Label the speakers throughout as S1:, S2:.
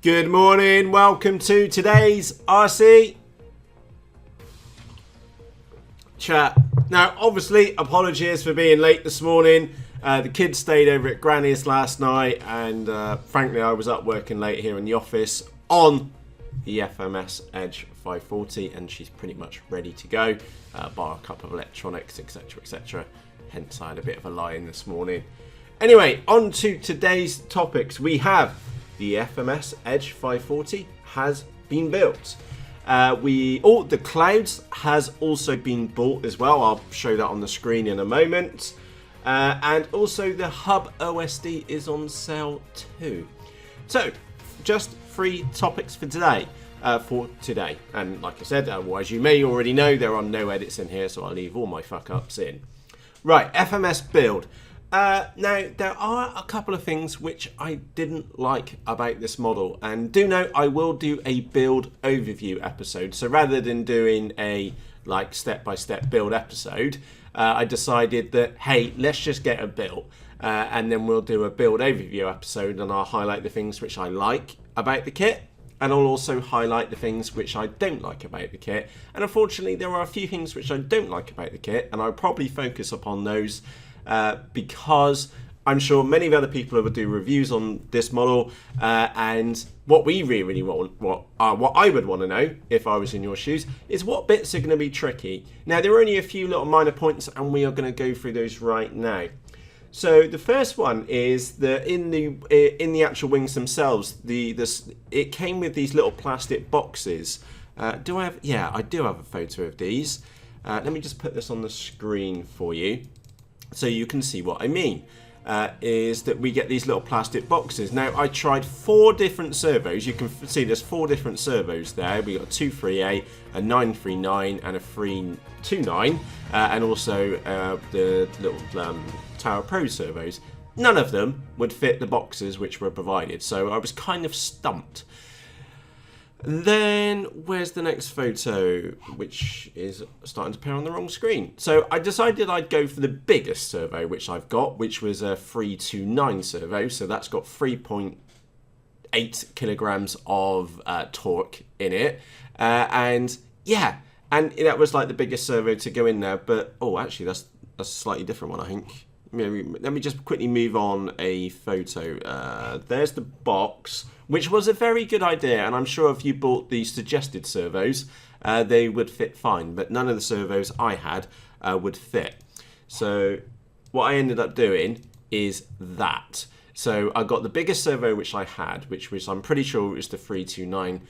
S1: Good morning, welcome to today's RC chat. Now, obviously, apologies for being late this morning. The kids stayed over at Granny's last night, and frankly, I was up working late here in the office on the FMS Edge 540, and she's pretty much ready to go, bar a couple of electronics, etc, etc. Hence, I had a bit of a lie in this morning. Anyway, on to today's topics. We have the FMS Edge 540 has been built. The Clouds has also been bought as well. I'll show that on the screen in a moment. And also the HUBOSD is on sale too. So, just 3 topics for today. And like I said, as you may already know, there are no edits in here, so I'll leave all my fuck ups in. Right, FMS build. Now, there are a couple of things which I didn't like about this model, and do note I will do a build overview episode. So rather than doing a step-by-step build episode, I decided that, hey, let's just get it built, and then we'll do a build overview episode, and I'll highlight the things which I like about the kit, and I'll also highlight the things which I don't like about the kit. And unfortunately, there are a few things which I don't like about the kit, and I'll probably focus upon those because I'm sure many of other people will do reviews on this model, and what we really want, what I would want to know if I was in your shoes, is what bits are going to be tricky. Now, there are only a few little minor points, and we are going to go through those right now. So the first one is that in the actual wings themselves, it came with these little plastic boxes. Do I have? Yeah, I do have a photo of these. Let me just put this on the screen for you, so you can see what I mean. Is that we get these little plastic boxes. Now, I tried 4 different servos. You can see there's 4 different servos there. We got a 238, a 939, and a 329, and also the little Tower Pro servos. None of them would fit the boxes which were provided, so I was kind of stumped. Then, where's the next photo, which is starting to appear on the wrong screen? So I decided I'd go for the biggest servo which I've got, which was a 329 servo. So that's got 3.8 kilograms of torque in it. And yeah, and that was like the biggest servo to go in there. But, oh, actually, that's a slightly different one, I think. Let me just quickly move on a photo. There's the box, which was a very good idea, and I'm sure if you bought the suggested servos, they would fit fine, but none of the servos I had would fit. So what I ended up doing is that. So I got the biggest servo which I had, which was, I'm pretty sure it was the 329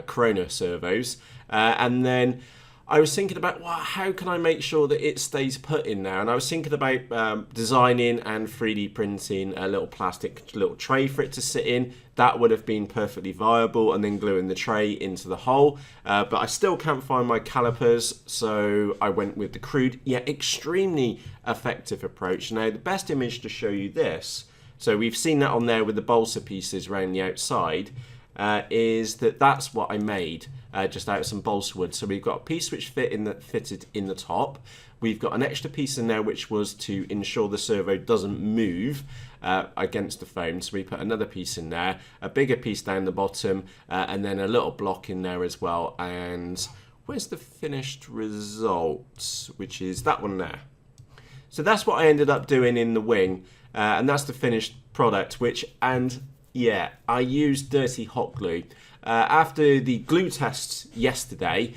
S1: Corona servos, and then I was thinking about, well, how can I make sure that it stays put in there? And I was thinking about designing and 3D printing a little plastic tray for it to sit in. That would have been perfectly viable, and then gluing the tray into the hole. But I still can't find my calipers, so I went with the crude yet extremely effective approach. Now, the best image to show you this, so we've seen that on there with the balsa pieces around the outside, is that's what I made. Just out of some balsa wood. So we've got a piece which fitted in the top. We've got an extra piece in there which was to ensure the servo doesn't move against the foam. So we put another piece in there, a bigger piece down the bottom, and then a little block in there as well. And where's the finished result? Which is that one there. So that's what I ended up doing in the wing, and that's the finished product. Yeah, I used dirty hot glue. After the glue tests yesterday,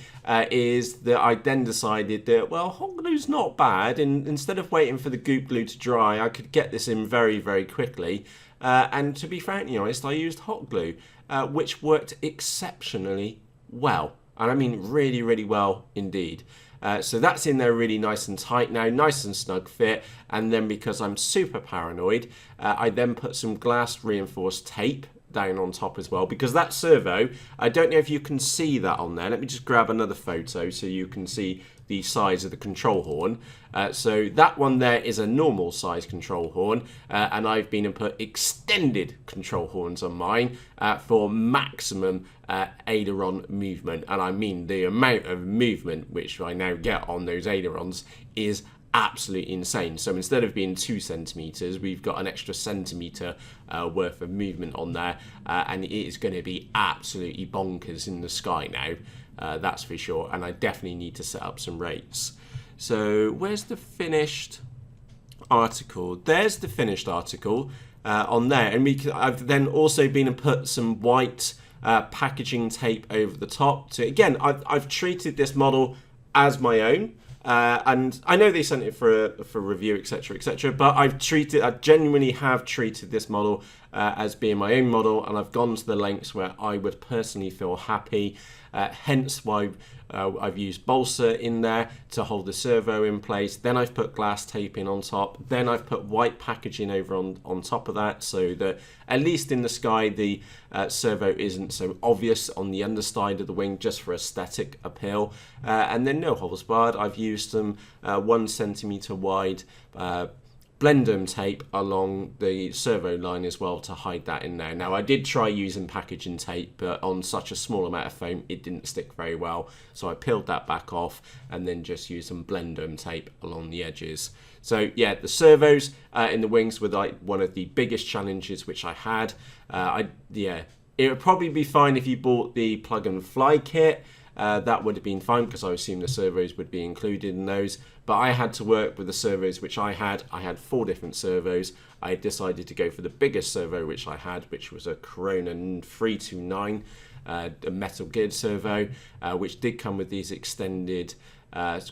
S1: is that I then decided that, well, hot glue's not bad, and instead of waiting for the goop glue to dry, I could get this in very, very quickly. And to be frankly honest, I used hot glue, which worked exceptionally well. And I mean really, really well indeed. So that's in there really nice and tight now, nice and snug fit. And then because I'm super paranoid, I then put some glass reinforced tape down on top as well, because that servo, I don't know if you can see that on there. Let me just grab another photo so you can see the size of the control horn. So that one there is a normal size control horn, and I've been and put extended control horns on mine for maximum aileron movement. And I mean the amount of movement which I now get on those ailerons is absolutely insane. So instead of being 2 centimeters, we've got an extra centimeter worth of movement on there, and it is going to be absolutely bonkers in the sky now, that's for sure. And I definitely need to set up some rates. So where's the finished article? There's the finished article on there, and I've then also been and put some white packaging tape over the top. So again, I've treated this model as my own. And I know they sent it for review, etc., etc. But I genuinely have treated this model as being my own model, and I've gone to the lengths where I would personally feel happy. Hence why I've used balsa in there to hold the servo in place. Then I've put glass tape in on top. Then I've put white packaging over on top of that, so that at least in the sky the servo isn't so obvious on the underside of the wing, just for aesthetic appeal. And then no holes barred. I've used some 1 centimeter wide blendum tape along the servo line as well to hide that in there. Now I did try using packaging tape, but on such a small amount of foam it didn't stick very well, so I peeled that back off and then just used some blendum tape along the edges. So yeah, the servos in the wings were like one of the biggest challenges which I had. It would probably be fine if you bought the plug and fly kit. That would have been fine because I assume the servos would be included in those. But I had to work with the servos which I had. I had 4 different servos. I decided to go for the biggest servo which I had, which was a Corona 329, a metal geared servo, which did come with these extended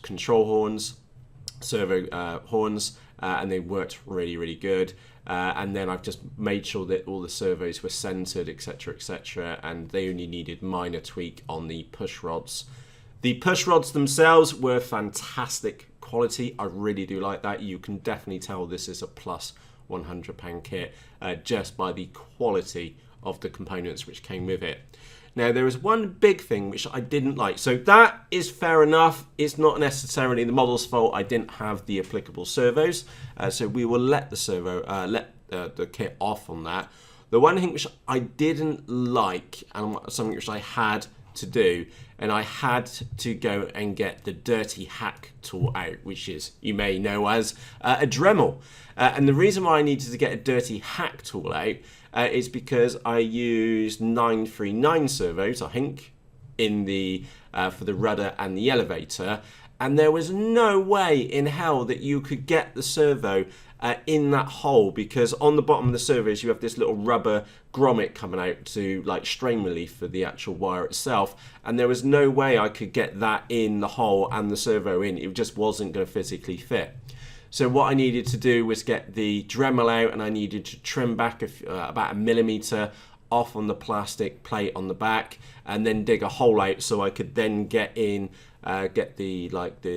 S1: control horns, servo horns, and they worked really, really good. And then I've just made sure that all the servos were centered, etc., etc., and they only needed minor tweak on the push rods. The push rods themselves were fantastic quality. I really do like that. You can definitely tell this is a plus £100 kit just by the quality of the components which came with it. Now, there is one big thing which I didn't like. So that is fair enough. It's not necessarily the model's fault. I didn't have the applicable servos. So we will let the the kit off on that. The one thing which I didn't like, and something which I had to do, and I had to go and get the dirty hack tool out, which is, you may know as a Dremel. And the reason why I needed to get a dirty hack tool out is because I used 939 servos, I think, in the for the rudder and the elevator, and there was no way in hell that you could get the servo in that hole, because on the bottom of the servos you have this little rubber grommet coming out to like strain relief for the actual wire itself, and there was no way I could get that in the hole and the servo in. It just wasn't going to physically fit. So what I needed to do was get the Dremel out, and I needed to trim back about 1 millimeter off on the plastic plate on the back, and then dig a hole out so I could then get in, get the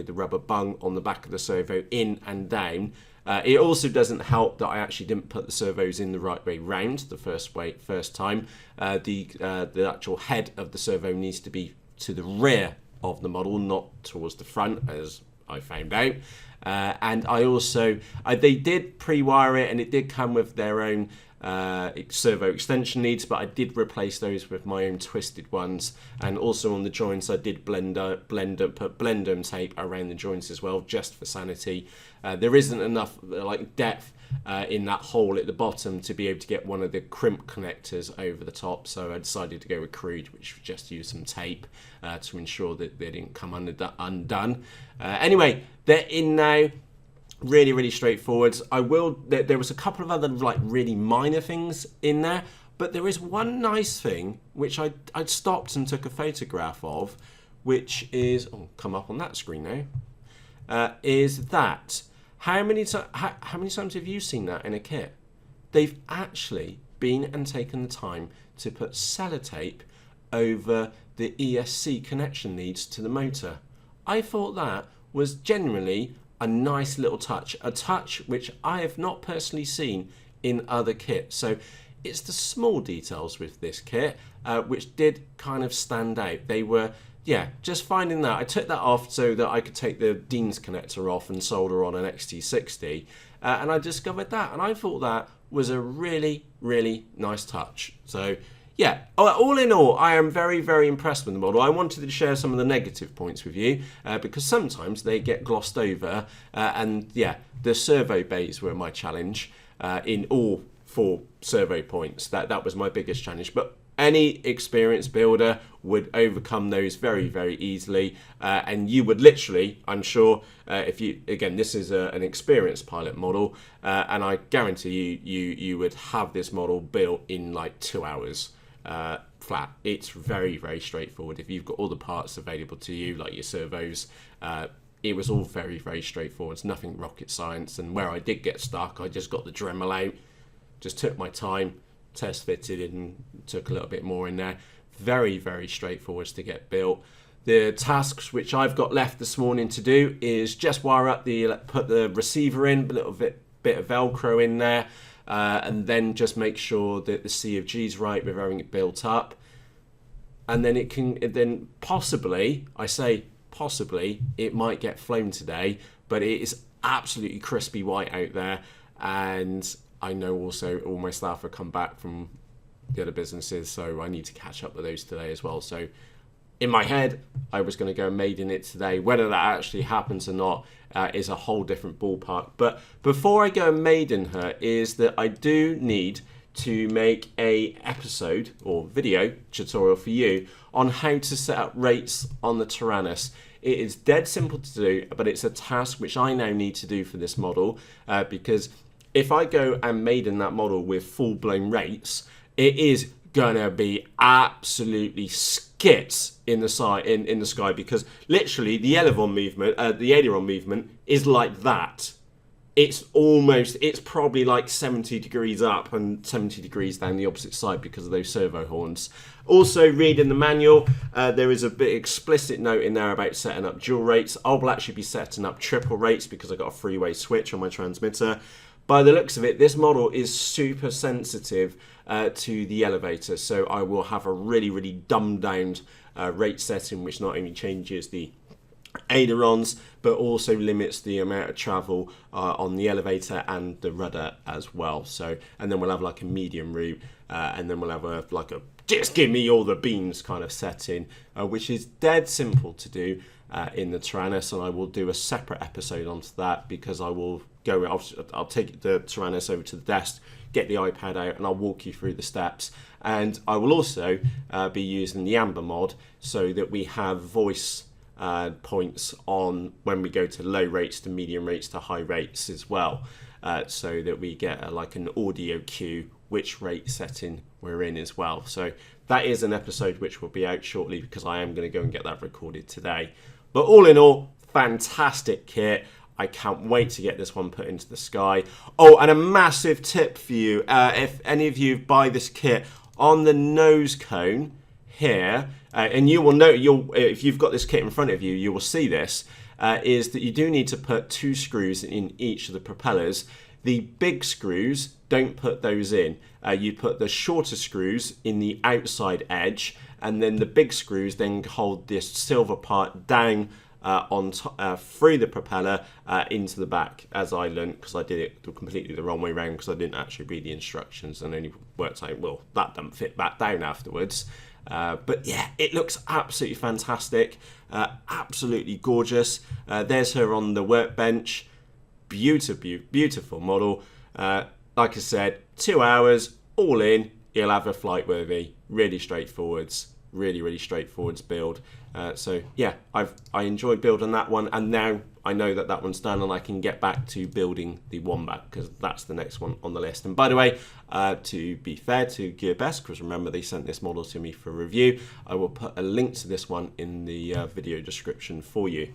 S1: rubber bung on the back of the servo in and down. It also doesn't help that I actually didn't put the servos in the right way round the first time. The actual head of the servo needs to be to the rear of the model, not towards the front, as I found out. And I also, they did pre-wire it, and it did come with their own servo extension leads, but I did replace those with my own twisted ones. And also on the joints I did put blendum tape around the joints as well, just for sanity. There isn't enough depth in that hole at the bottom to be able to get one of the crimp connectors over the top, so I decided to go with crude, which just used some tape to ensure that they didn't come undone. Anyway, they're in now. Really, really straightforward. There was a couple of other really minor things in there, but there is one nice thing which I'd stopped and took a photograph of, which is come up on that screen now. Is that how many times have you seen that in a kit? They've actually been and taken the time to put sellotape over the ESC connection leads to the motor. I thought that was genuinely a nice little touch, a touch which I have not personally seen in other kits. So it's the small details with this kit which did kind of stand out. They were, just finding that. I took that off so that I could take the Dean's connector off and solder on an XT60, and I discovered that, and I thought that was a really, really nice touch. So yeah, all in all, I am very, very impressed with the model. I wanted to share some of the negative points with you because sometimes they get glossed over. And yeah, the servo bays were my challenge in all 4 servo points. That was my biggest challenge. But any experienced builder would overcome those very, very easily. And you would literally, I'm sure, if you, again, this is an experienced pilot model, and I guarantee you would have this model built in like 2 hours. Flat. It's very, very straightforward. If you've got all the parts available to you, like your servos, it was all very, very straightforward. It's nothing rocket science. And where I did get stuck, I just got the Dremel out, just took my time, test fitted it, and took a little bit more in there. Very, very straightforward to get built. The tasks which I've got left this morning to do is just wire up put the receiver in, a little bit of Velcro in there. And then just make sure that the C of G is right with everything built up, and then then possibly, I say possibly, it might get flown today, but it is absolutely crispy white out there. And I know also all my staff have come back from the other businesses, so I need to catch up with those today as well. So in my head, I was going to go maiden it today. Whether that actually happens or not is a whole different ballpark. But before I go maiden her, is that I do need to make a episode or video tutorial for you on how to set up rates on the Tyrannus. It is dead simple to do, but it's a task which I now need to do for this model because if I go and maiden that model with full-blown rates, it is gonna be absolutely skits in the sky because literally the aileron movement is like that. It's probably like 70 degrees up and 70 degrees down the opposite side because of those servo horns. Also, reading the manual, there is a bit explicit note in there about setting up dual rates. I will actually be setting up triple rates because I got a 3-way switch on my transmitter. By the looks of it, this model is super sensitive to the elevator, so I will have a really, really dumbed down rate setting which not only changes the ailerons but also limits the amount of travel on the elevator and the rudder as well. So, and then we'll have like a medium route, and then we'll have a just give me all the beams kind of setting, which is dead simple to do in the Tyrannus, and I will do a separate episode onto that because I'll take the Tyrannus over to the desk, get the iPad out, and I'll walk you through the steps. And I will also be using the Amber mod so that we have voice points on when we go to low rates to medium rates to high rates as well, so that we get like an audio cue which rate setting we're in as well. So that is an episode which will be out shortly because I am going to go and get that recorded today. But all in all, fantastic kit. I can't wait to get this one put into the sky. Oh, and a massive tip for you, if any of you buy this kit, on the nose cone here, and you will know, if you've got this kit in front of you, you will see this, is that you do need to put 2 screws in each of the propellers. The big screws, don't put those in. You put the shorter screws in the outside edge, and then the big screws then hold this silver part down through the propeller into the back, as I learned, because I did it completely the wrong way around because I didn't actually read the instructions and only worked out, well, that doesn't fit back down afterwards. But yeah, it looks absolutely fantastic, absolutely gorgeous. There's her on the workbench. Beautiful model. Like I said, 2 hours, all in, you'll have a flight worthy, really straightforwards, really straightforwards build. So yeah, I enjoyed building that one, and now I know that one's done and I can get back to building the Wombat because that's the next one on the list. And by the way, to be fair to GearBest, because remember they sent this model to me for review, I will put a link to this one in the video description for you.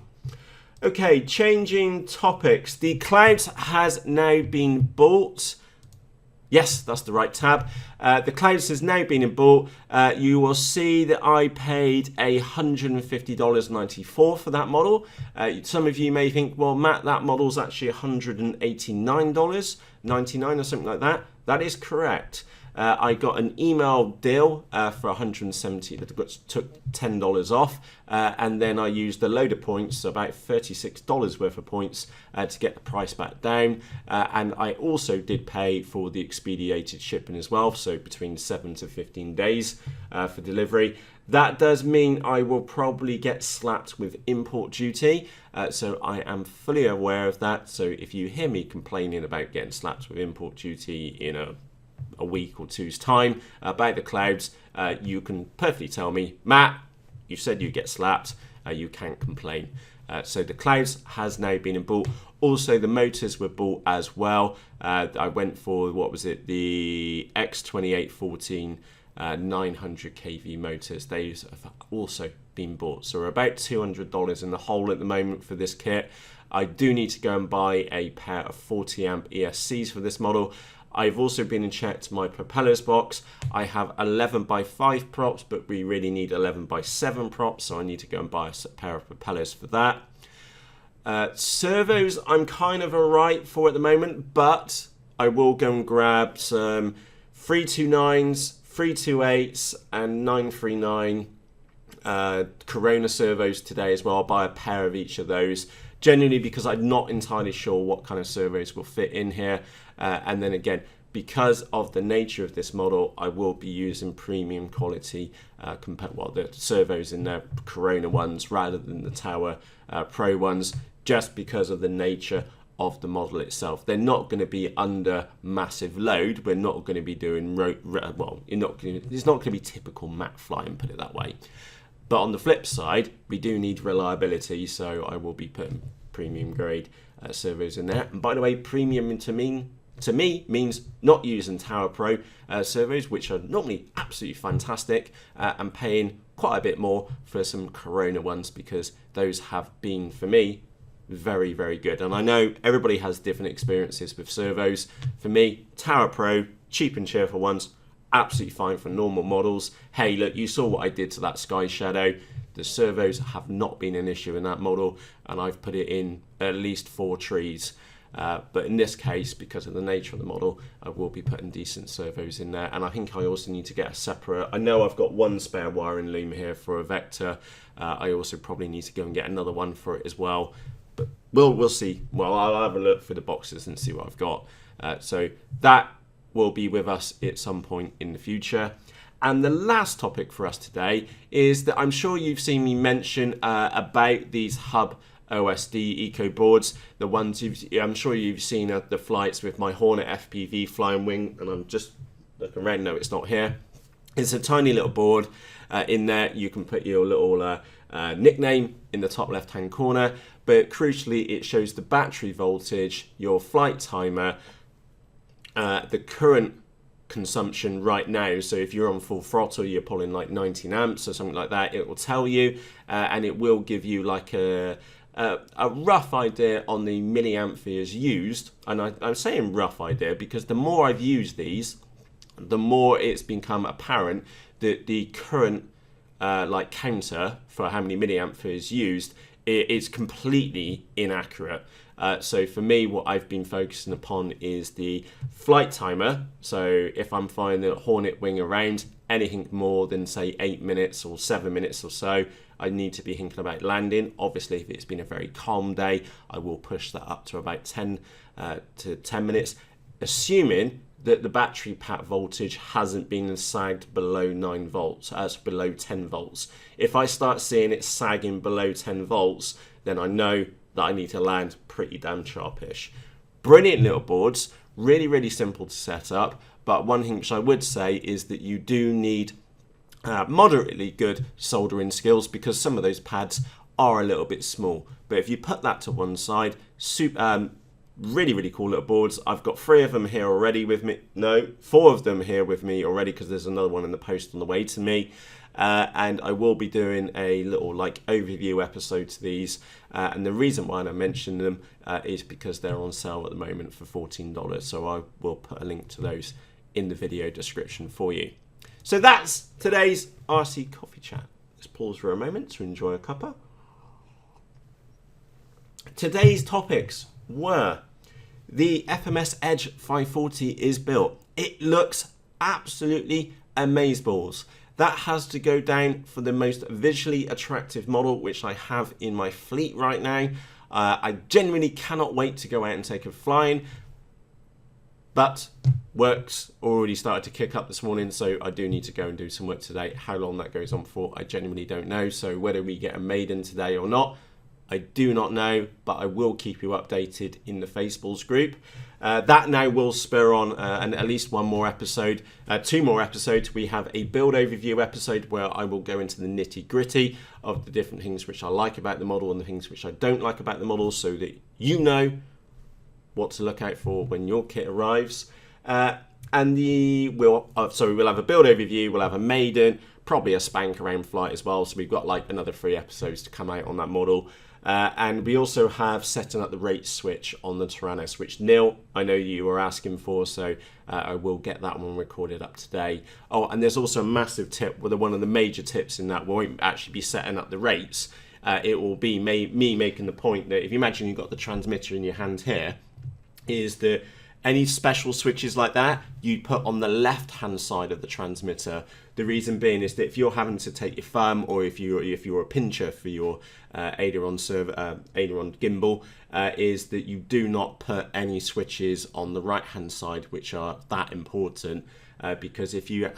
S1: Okay, changing topics. The Clouds has now been bought. Yes, that's the right tab. The Clouds has now been bought. You will see that I paid $150.94 for that model. Some of you may think, well, Matt, that model's actually $189.99 or something like that. That is correct. I got an email deal for 170 that took $10 off, and then I used a load of points, about $36 worth of points, to get the price back down. And I also did pay for the expedited shipping as well, so between 7 to 15 days for delivery. That does mean I will probably get slapped with import duty, so I am fully aware of that. So if you hear me complaining about getting slapped with import duty in a week or two's time about the clouds, you can perfectly tell me, Matt, you said you get slapped, you can't complain. So the clouds has now been bought. Also, the motors were bought as well. I went for, what was it, the X2814 900 kV motors. Those have also been bought, so we're about $200 in the hole at the moment for this kit. I do need to go and buy a pair of 40 amp ESCs for this model. I've also been and checked my propellers box. I have 11x5 props, but we really need 11x7 props, so I need to go and buy a pair of propellers for that. Servos I'm kind of alright for at the moment, but I will go and grab some 329s, 328s and 939 Corona servos today as well. I'll buy a pair of each of those, genuinely because I'm not entirely sure what kind of servos will fit in here. And then again, because of the nature of this model, I will be using premium quality the servos in their Corona ones rather than the Tower Pro ones, just because of the nature of the model itself. They're not going to be under massive load. We're not going to be doing it's not going to be typical matte flying, put it that way. But on the flip side, we do need reliability, so I will be putting premium grade servos in there. And by the way, premium to me means not using Tower Pro servos, which are normally absolutely fantastic, and paying quite a bit more for some Corona ones, because those have been, for me, very, very good. And I know everybody has different experiences with servos. For me, Tower Pro, cheap and cheerful ones, absolutely fine for normal models. Hey, look, you saw what I did to that Sky Shadow. The servos have not been an issue in that model, and I've put it in at least 4 trees. But in this case, because of the nature of the model, I will be putting decent servos in there. And I think I also need to get a separate, I know I've got one spare wiring loom here for a Vector. I also probably need to go and get another one for it as well. But we'll see. Well, I'll have a look through the boxes and see what I've got. So that will be with us at some point in the future. And the last topic for us today is that I'm sure you've seen me mention about these HUBOSD ECO boards, the ones I'm sure you've seen at the flights with my Hornet FPV flying wing, and I'm just looking around. No, it's not here. It's a tiny little board. In there you can put your little nickname in the top left hand corner, but crucially it shows the battery voltage, your flight timer, the current consumption right now. So if you're on full throttle, you're pulling like 19 amps or something like that, it will tell you, and it will give you like a rough idea on the milliampheres used. And I'm saying rough idea because the more I've used these, the more it's become apparent that the current like counter for how many milliampheres used is completely inaccurate. So for me, what I've been focusing upon is the flight timer. So if I'm flying the Hornet wing around, anything more than say 8 minutes or 7 minutes or so, I need to be thinking about landing. Obviously, if it's been a very calm day, I will push that up to about 10 minutes, assuming that the battery pack voltage hasn't been sagged below 9 volts, below 10 volts. If I start seeing it sagging below 10 volts, then I know that I need to land pretty damn sharpish. Brilliant little boards, really, really simple to set up. But one thing which I would say is that you do need moderately good soldering skills, because some of those pads are a little bit small. But if you put that to one side, really, really cool little boards. I've got 3 of them here already with me. No, 4 of them here with me already, because there's another one in the post on the way to me. And I will be doing a little like overview episode to these. And the reason why I mention them is because they're on sale at the moment for $14. So I will put a link to those in the video description for you. So that's today's RC Coffee Chat. Let's pause for a moment to enjoy a cuppa. Today's topics were: the FMS Edge 540 is built. It looks absolutely amazeballs. That has to go down for the most visually attractive model, which I have in my fleet right now. I genuinely cannot wait to go out and take it flying. But work's already started to kick up this morning, so I do need to go and do some work today. How long that goes on for, I genuinely don't know. So whether we get a maiden today or not, I do not know, but I will keep you updated in the Faceballs group. That now will spur on and at least one more episode, 2 more episodes. We have a build overview episode where I will go into the nitty gritty of the different things which I like about the model and the things which I don't like about the model, so that you know what to look out for when your kit arrives. And we'll have a build overview, we'll have a maiden, probably a spank around flight as well. So we've got like another 3 episodes to come out on that model. And we also have setting up the rate switch on the Tyrannus, which Neil, I know you were asking for, so I will get that one recorded up today. Oh, and there's also a massive tip, one of the major tips in that won't actually be setting up the rates. It will be me making the point that if you imagine you've got the transmitter in your hand here, is that any special switches like that you'd put on the left hand side of the transmitter. The reason being is that if you're having to take your thumb, or if you're a pincher for your aileron gimbal, is that you do not put any switches on the right hand side which are that important, because if you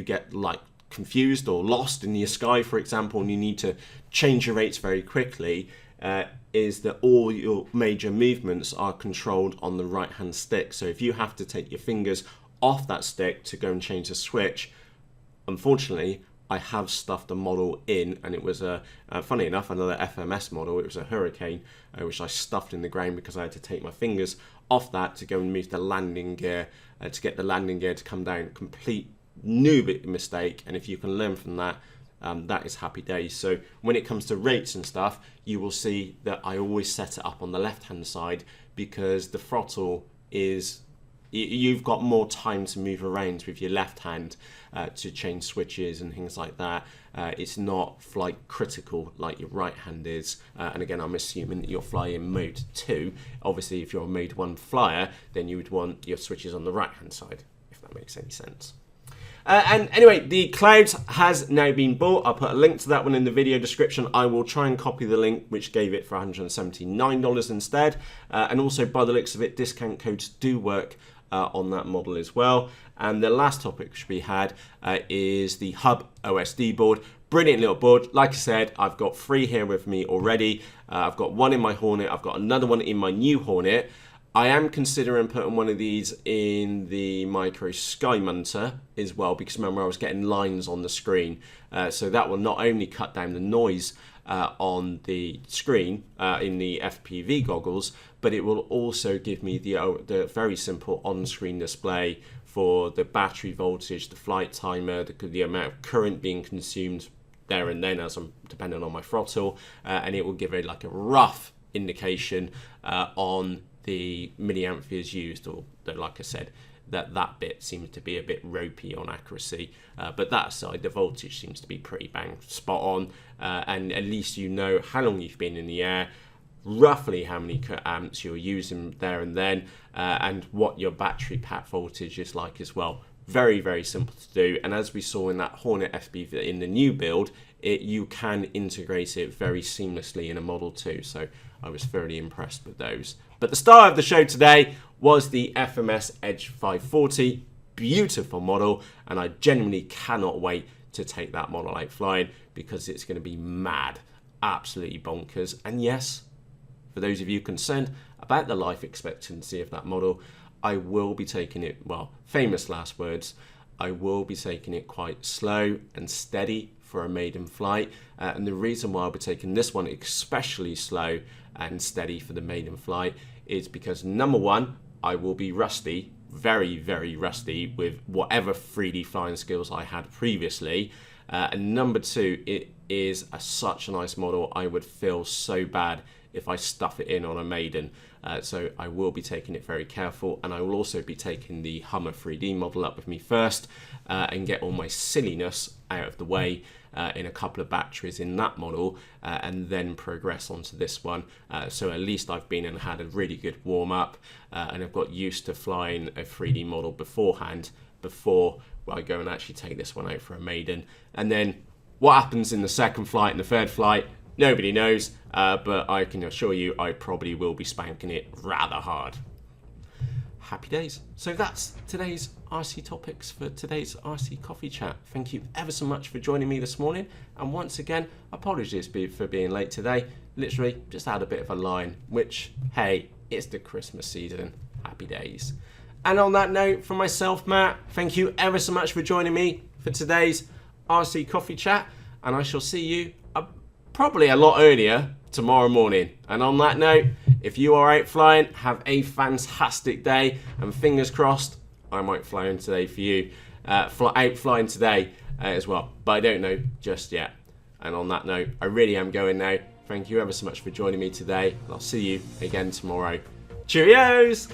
S1: get like confused or lost in the sky, for example, and you need to change your rates very quickly, is that all your major movements are controlled on the right hand stick. So if you have to take your fingers off that stick to go and change the switch, unfortunately I have stuffed a model in, and it was funny enough, another FMS model. It was a Hurricane, which I stuffed in the ground because I had to take my fingers off that to go and move the landing gear, to get the landing gear to come down. Complete noob mistake, and if you can learn from that, that is happy days. So when it comes to rates and stuff, you will see that I always set it up on the left hand side, because the throttle is, you've got more time to move around with your left hand to change switches and things like that. It's not flight critical like your right hand is. And again, I'm assuming that you're flying mode 2. Obviously, if you're a mode 1 flyer, then you would want your switches on the right hand side, if that makes any sense. And anyway, the Clouds has now been bought. I'll put a link to that one in the video description. I will try and copy the link which gave it for $179 instead. And also, by the looks of it, discount codes do work on that model as well. And the last topic which we had is the HUBOSD board. Brilliant little board. Like I said, I've got 3 here with me already. I've got one in my Hornet. I've got another one in my new Hornet. I am considering putting one of these in the Micro Skymunter as well, because remember I was getting lines on the screen. So that will not only cut down the noise on the screen in the FPV goggles, but it will also give me the very simple on-screen display for the battery voltage, the flight timer, the amount of current being consumed there and then as I'm depending on my throttle, and it will give a rough indication on the milliamperes used, or like I said, that bit seems to be a bit ropey on accuracy, but that aside, the voltage seems to be pretty bang spot on, and at least you know how long you've been in the air, roughly how many amps you're using there and then, and what your battery pack voltage is like as well. Very, very simple to do, and as we saw in that Hornet FPV in the new build, you can integrate it very seamlessly in a Model 2, so I was fairly impressed with those. But the star of the show today was the FMS Edge 540. Beautiful model, and I genuinely cannot wait to take that model out flying, because it's going to be mad, absolutely bonkers. And yes, for those of you concerned about the life expectancy of that model, I will be taking it, well, famous last words, I will be taking it quite slow and steady for a maiden flight, and the reason why I'll be taking this one especially slow and steady for the maiden flight is because, number one, I will be rusty, very, very rusty with whatever 3D flying skills I had previously, and number two, it is such a nice model. I would feel so bad if I stuff it in on a maiden, so I will be taking it very careful, and I will also be taking the Hummer 3D model up with me first and get all my silliness out of the way, in a couple of batteries in that model and then progress onto this one. So at least I've been and had a really good warm up and I've got used to flying a 3D model beforehand before I go and actually take this one out for a maiden. And then what happens in the second flight and the third flight, nobody knows, but I can assure you I probably will be spanking it rather hard. Happy days. So that's today's RC topics for today's RC Coffee Chat. Thank you ever so much for joining me this morning. And once again, apologies for being late today. Literally just had a bit of a line, which, hey, it's the Christmas season. Happy days. And on that note, from myself, Matt, thank you ever so much for joining me for today's RC Coffee Chat. And I shall see you probably a lot earlier tomorrow morning. And on that note, if you are out flying, have a fantastic day, and fingers crossed I might fly in today for you, out flying today as well, but I don't know just yet. And on that note, I really am going now. Thank you ever so much for joining me today, and I'll see you again tomorrow. Cheerios!